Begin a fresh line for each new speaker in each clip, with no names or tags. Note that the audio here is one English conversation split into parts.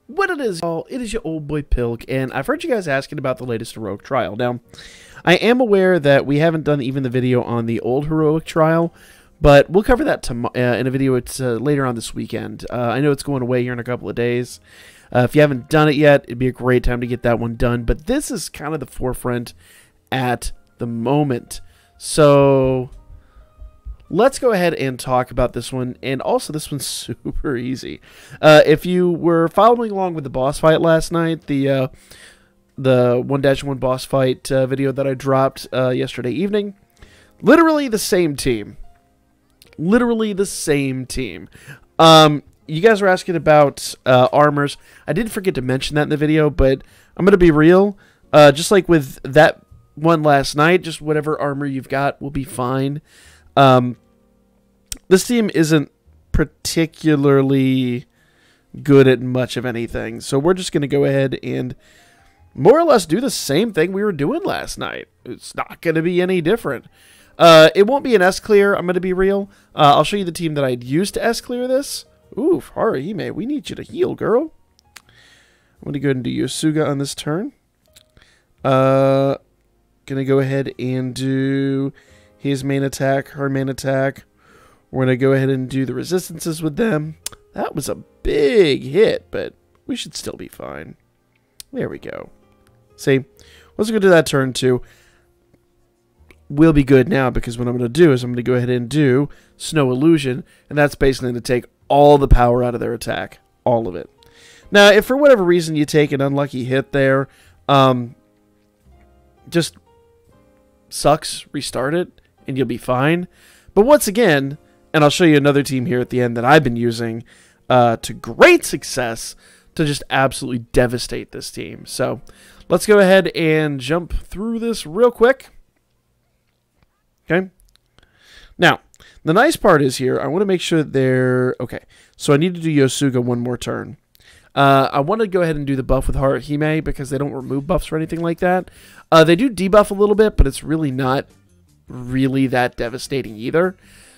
What it is, y'all, it is your old boy Pilk, and I've heard you guys asking about the latest heroic trial. Now, I am aware that we haven't done even the video on the old heroic trial, but we'll cover that in a video later on this weekend. I know it's going away here in a couple of days. If you haven't done it yet, it'd be a great time to get that one done, but this is kind of the forefront at the moment. So let's go ahead and talk about this one, and also this one's super easy. If you were following along with the boss fight last night, the 1-1 boss fight video that I dropped yesterday evening, literally the same team. Literally the same team. You guys were asking about armors. I did forget to mention that in the video, but I'm going to be real. Just like with that one last night, just whatever armor you've got will be fine. This team isn't particularly good at much of anything, so we're just going to go ahead and more or less do the same thing we were doing last night. It's not going to be any different. It won't be an S-clear, I'm going to be real. I'll show you the team that I'd use to S-clear this. Ooh, Haruhime, we need you to heal, girl. I'm going to go ahead and do Yosuga on this turn. Going to go ahead and do his main attack, her main attack. We're going to go ahead and do the resistances with them. That was a big hit, but we should still be fine. There we go. See, let's go do that turn too. We'll be good now, because what I'm going to do is I'm going to go ahead and do Snow Illusion, and that's basically going to take all the power out of their attack. All of it. Now, if for whatever reason you take an unlucky hit there, just sucks, restart it, and you'll be fine. But once again, and I'll show you another team here at the end that I've been using to great success to just absolutely devastate this team. So let's go ahead and jump through this real quick. Okay. Now, the nice part is here, I want to make sure they're... Okay, so I need to do Yosuga one more turn. I want to go ahead and do the buff with Haruhime because they don't remove buffs or anything like that. They do debuff a little bit, but it's really not really that devastating either.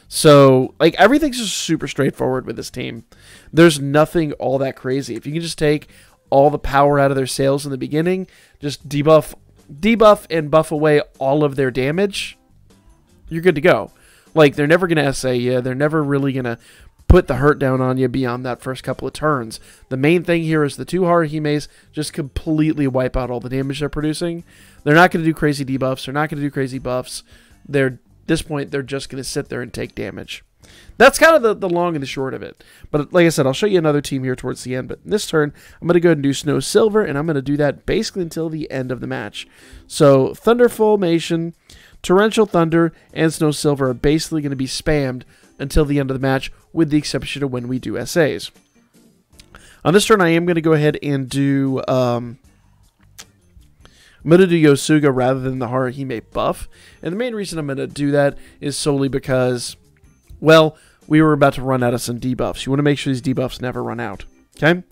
So, like, everything's just super straightforward with this team. There's nothing all that crazy. If you can just take all the power out of their sails in the beginning, just debuff and buff away all of their damage, you're good to go. Like, they're never going to SA you. They're never really going to put the hurt down on you beyond that first couple of turns. The main thing here is the two Haruhimes just completely wipe out all the damage they're producing. They're not going to do crazy debuffs. They're not going to do crazy buffs. At this point, they're just going to sit there and take damage. That's kind of the long and the short of it. But like I said, I'll show you another team here towards the end. But this turn, I'm going to go ahead and do Snow Silver, and I'm going to do that basically until the end of the match. So Thunder Formation, Torrential Thunder, and Snow Silver are basically going to be spammed until the end of the match, with the exception of when we do SAs. On this turn, I am going to go ahead and do... I'm going to do Yosuga rather than the Haruhime buff. And the main reason I'm going to do that is solely because, well, we were about to run out of some debuffs. You want to make sure these debuffs never run out. Okay?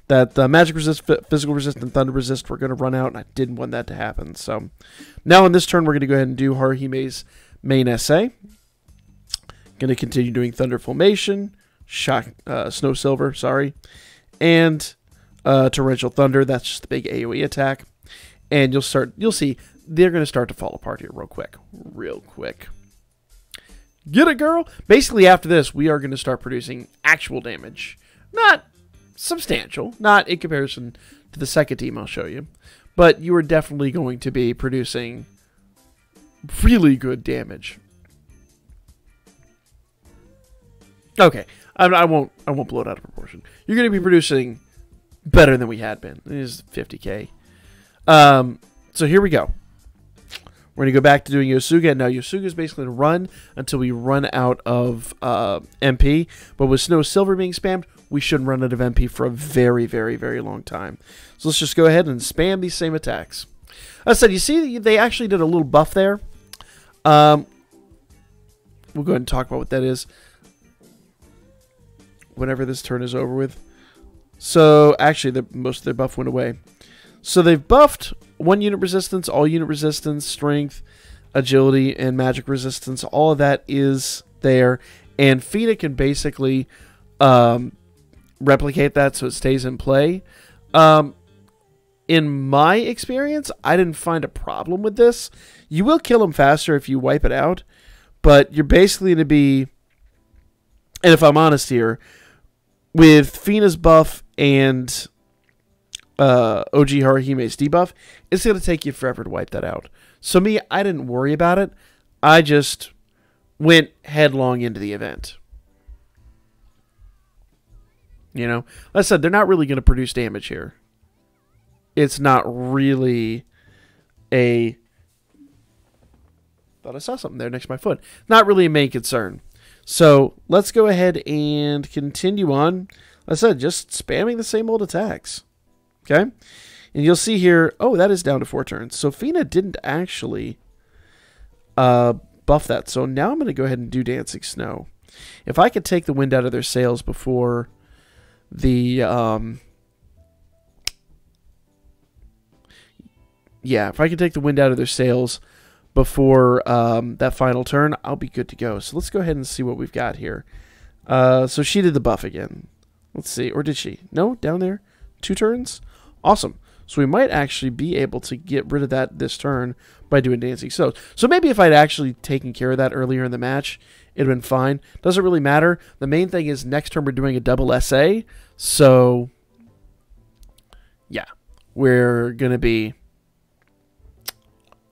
That Magic Resist, Physical Resist, and Thunder Resist were going to run out, and I didn't want that to happen. So now on this turn, we're going to go ahead and do Haruhime's main SA. Going to continue doing Thunder Formation, Snow Silver, sorry, and Torrential Thunder. That's just the big AoE attack. And you'll see they're going to start to fall apart here real quick. Get it, girl? Basically, after this, we are going to start producing actual damage. Not substantial, not in comparison to the second team I'll show you, but you are definitely going to be producing really good damage. Okay, I won't blow it out of proportion. You're going to be producing better than we had been. It is 50k. So here we go. We're going to go back to doing Yosuga. Now, Yosuga is basically going to run until we run out of MP. But with Snow Silver being spammed, we shouldn't run out of MP for a very, very, very long time. So let's just go ahead and spam these same attacks. As I said, you see they actually did a little buff there. We'll go ahead and talk about what that is whenever this turn is over with. So, actually, most of their buff went away. So they've buffed 1 unit resistance, all unit resistance, strength, agility, and magic resistance. All of that is there. And Fina can basically replicate that so it stays in play. In my experience, I didn't find a problem with this. You will kill them faster if you wipe it out, but you're basically going to be, and if I'm honest here, with Fina's buff and OG Harahime's debuff, it's going to take you forever to wipe that out. So me, I didn't worry about it. I just went headlong into the event. You know, like I said, they're not really going to produce damage here. It's not really a... Thought I saw something there next to my foot. Not really a main concern. So let's go ahead and continue on. Like I said, just spamming the same old attacks. Okay? And you'll see here, oh, that is down to 4 turns. So Fina didn't actually buff that. So now I'm going to go ahead and do Dancing Snow. If I could take the wind out of their sails before the... Yeah, if I can take the wind out of their sails before that final turn, I'll be good to go. So let's go ahead and see what we've got here. So she did the buff again. Let's see. Or did she? No, down there. 2 turns. Awesome. So we might actually be able to get rid of that this turn by doing Dancing Snow. So maybe if I'd actually taken care of that earlier in the match, it'd been fine. Doesn't really matter. The main thing is next turn we're doing a double SA. So, yeah. We're going to be...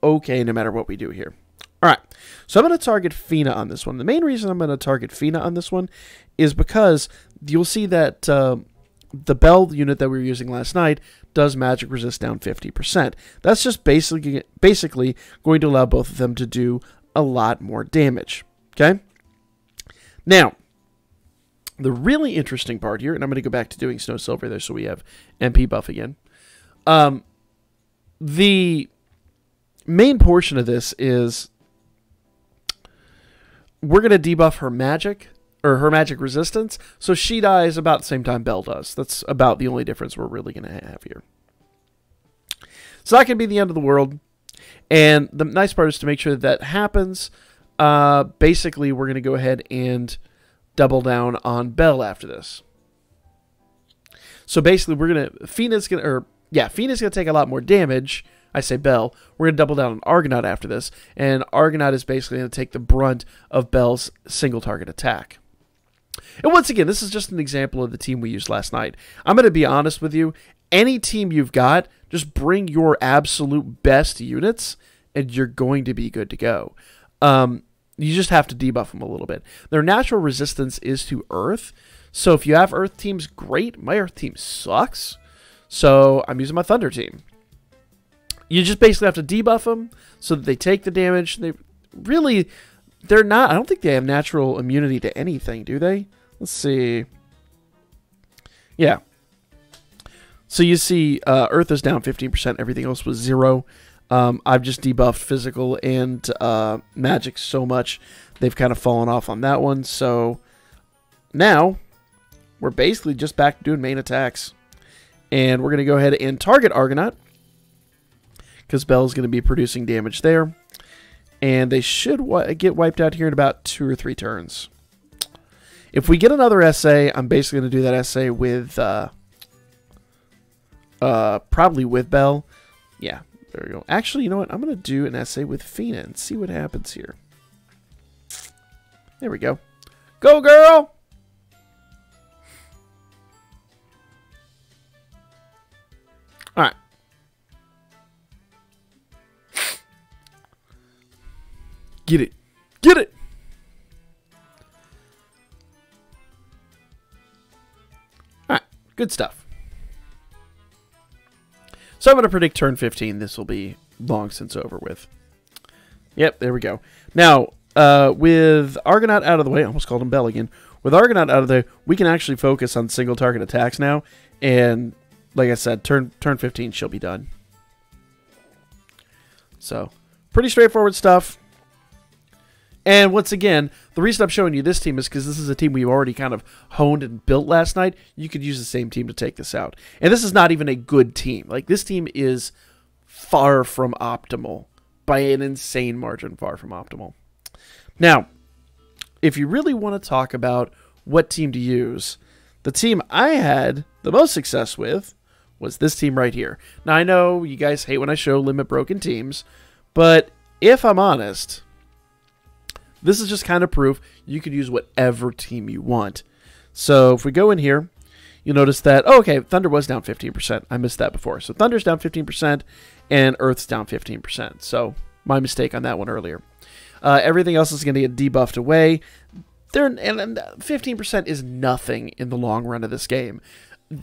okay no matter what we do here. All right, so I'm going to target Fina on this one. The main reason I'm going to target Fina on this one is because you'll see that the Bell unit that we were using last night does magic resist down 50%. That's just basically going to allow both of them to do a lot more damage. Okay? Now, the really interesting part here, and I'm going to go back to doing Snow Silver there so we have MP buff again. The main portion of this is we're going to debuff her magic, or her magic resistance, so she dies about the same time Belle does. That's about the only difference we're really going to have here. So that can be the end of the world, and the nice part is to make sure that happens. Basically, we're going to go ahead and double down on Belle after this. So basically, we're going to... Fina's going to take a lot more damage. I say Belle. We're going to double down on Argonaut after this, and Argonaut is basically going to take the brunt of Belle's single target attack. And once again, this is just an example of the team we used last night. I'm going to be honest with you. Any team you've got, just bring your absolute best units, and you're going to be good to go. You just have to debuff them a little bit. Their natural resistance is to Earth, so if you have Earth teams, great. My Earth team sucks, so I'm using my Thunder team. You just basically have to debuff them so that they take the damage. They're not, I don't think they have natural immunity to anything, do they? Let's see. Yeah. So you see Earth is down 15%. Everything else was 0. I've just debuffed physical and magic so much. They've kind of fallen off on that one. So now we're basically just back to doing main attacks. And we're going to go ahead and target Argonaut, because Belle's going to be producing damage there. And they should get wiped out here in about 2 or 3 turns. If we get another SA, I'm basically going to do that SA with... probably with Belle. Yeah, there we go. Actually, you know what? I'm going to do an SA with Fina and see what happens here. There we go. Go, girl! Alright. Get it. Get it! Alright, good stuff. So I'm going to predict turn 15. This will be long since over with. Yep, there we go. Now, with Argonaut out of the way, I almost called him Belle again. With Argonaut out of the way, we can actually focus on single target attacks now. And like I said, turn 15, she'll be done. So, pretty straightforward stuff. And once again, the reason I'm showing you this team is because this is a team we've already kind of honed and built last night. You could use the same team to take this out. And this is not even a good team. Like, this team is far from optimal. By an insane margin, far from optimal. Now, if you really want to talk about what team to use, The team I had the most success with was this team right here. Now, I know you guys hate when I show limit broken teams, but if I'm honest, this is just kind of proof you could use whatever team you want. So if we go in here, you'll notice that, oh, okay, Thunder was down 15%. I missed that before. So Thunder's down 15% and Earth's down 15%. So my mistake on that one earlier. Everything else is going to get debuffed away. And 15% is nothing in the long run of this game.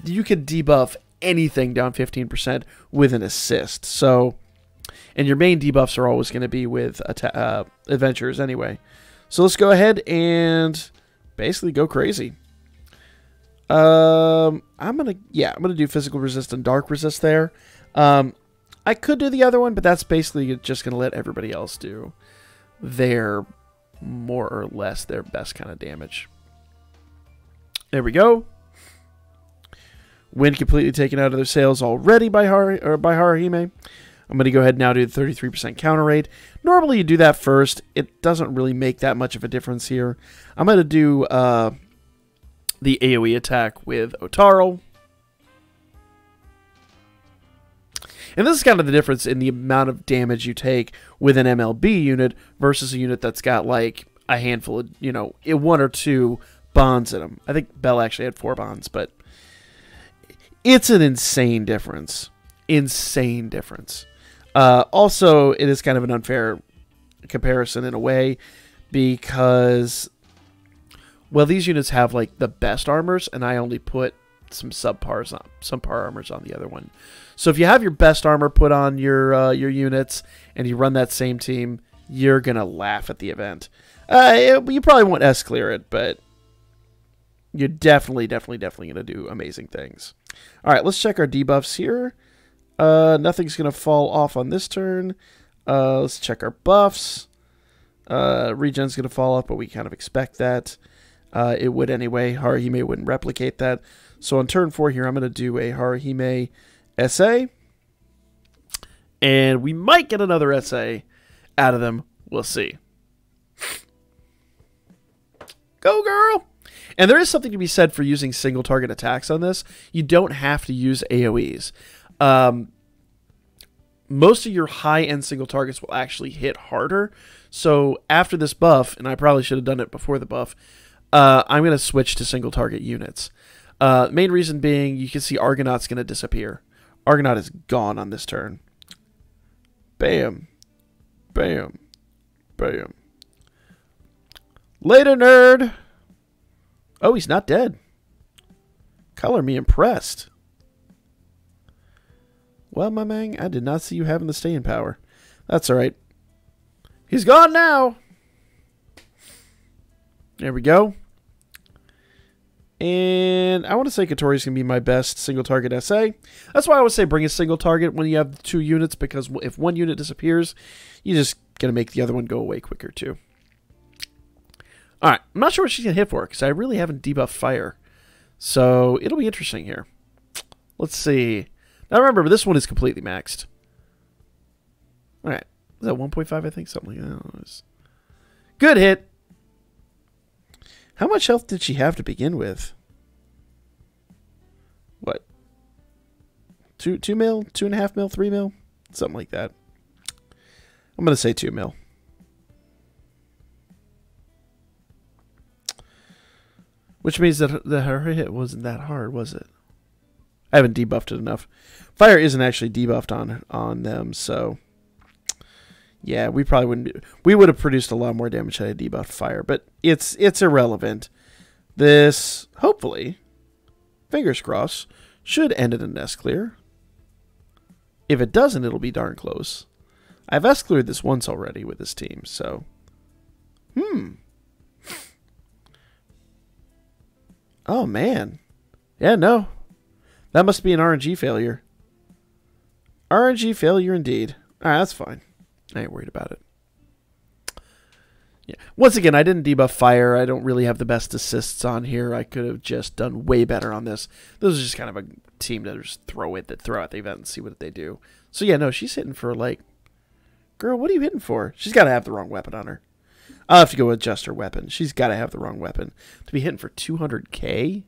You could debuff anything down 15% with an assist. So, and your main debuffs are always going to be with adventures anyway. So let's go ahead and basically go crazy. I'm gonna do physical resist and dark resist there. I could do the other one, but that's basically just gonna let everybody else do their more or less their best kind of damage. There we go. Wind completely taken out of their sails already by Haruhime. I'm going to go ahead now to the 33% counter rate. Normally you do that first. It doesn't really make that much of a difference here. I'm going to do the AoE attack with Otaro. And this is kind of the difference in the amount of damage you take with an MLB unit versus a unit that's got like a handful of, you know, 1 or 2 bonds in them. I think Bell actually had 4 bonds, but it's an insane difference. Insane difference. Also, it is kind of an unfair comparison in a way because, well, these units have like the best armors, and I only put some subpar armors on the other one. So if you have your best armor put on your units and you run that same team, you're gonna laugh at the event. You probably won't S clear it, but you're definitely gonna do amazing things. All right, let's check our debuffs here. Nothing's gonna fall off on this turn. Let's check our buffs. Regen's gonna fall off, but we kind of expect that. It would anyway. Haruhime wouldn't replicate that. So on turn 4 here, I'm gonna do a Haruhime SA, and we might get another SA out of them. We'll see. Go, girl! And there is something to be said for using single target attacks on this. You don't have to use AoEs. Most of your high-end single targets will actually hit harder. So after this buff, and I probably should have done it before the buff, I'm going to switch to single target units. Main reason being, you can see Argonaut's going to disappear. Argonaut is gone on this turn. Bam. Bam. Bam. Later, nerd. Oh, he's not dead. Color me impressed. Well, my man, I did not see you having the staying power. That's all right. He's gone now. There we go. And I want to say Katori's going to be my best single target SA. That's why I always say bring a single target when you have 2 units, because if one unit disappears, you're just going to make the other one go away quicker too. All right, I'm not sure what she's going to hit for because I really haven't debuffed fire. So it'll be interesting here. Let's see. Now remember, this one is completely maxed. All right. Was that 1.5, I think? Something like that. Good hit. How much health did she have to begin with? What? 2 mil? 2.5 mil? 3 mil? Something like that. I'm going to say 2 mil. Which means that her hit wasn't that hard, was it? I haven't debuffed it enough. Fire isn't actually debuffed on them, so yeah, we probably wouldn't. We would have produced a lot more damage had I debuffed fire, but it's irrelevant. This, hopefully, fingers crossed, should end in an S clear. If it doesn't, it'll be darn close. I've S cleared this once already with this team, so Oh man, yeah, no. That must be an RNG failure. RNG failure indeed. Alright, that's fine. I ain't worried about it. Yeah. Once again, I didn't debuff fire. I don't really have the best assists on here. I could have just done way better on this. This is just kind of a team to just throw out the event and see what they do. So yeah, no, she's hitting for like, girl, what are you hitting for? She's got to have the wrong weapon on her. I'll have to go adjust her weapon. She's got to have the wrong weapon. To be hitting for 200k?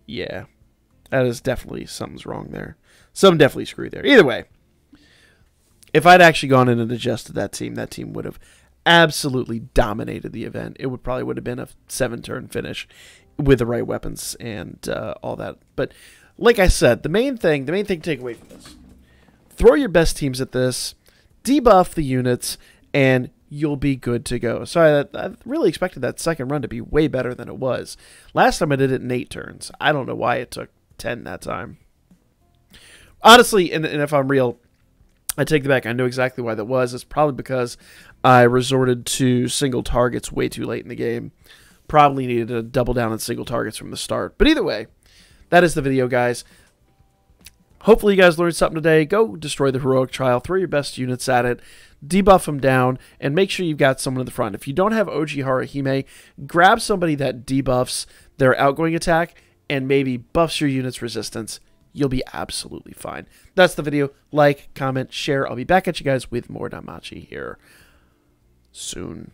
Yeah, that is definitely something's wrong there. Something definitely screwed there. Either way, if I'd actually gone in and adjusted that team would have absolutely dominated the event. It would have been a 7-turn finish with the right weapons and all that. But like I said, the main thing to take away from this: throw your best teams at this, debuff the units, and you'll be good to go. Sorry, I really expected that second run to be way better than it was. Last time I did it in 8 turns. I don't know why it took 10 that time. Honestly, and if I'm real, I take it back. I know exactly why that was. It's probably because I resorted to single targets way too late in the game. Probably needed to double down on single targets from the start. But either way, that is the video, guys. Hopefully you guys learned something today. Go destroy the heroic trial. Throw your best units at it. Debuff them down. And make sure you've got someone in the front. If you don't have OG Haruhime, grab somebody that debuffs their outgoing attack and maybe buffs your unit's resistance. You'll be absolutely fine. That's the video. Like, comment, share. I'll be back at you guys with more Danmachi here soon.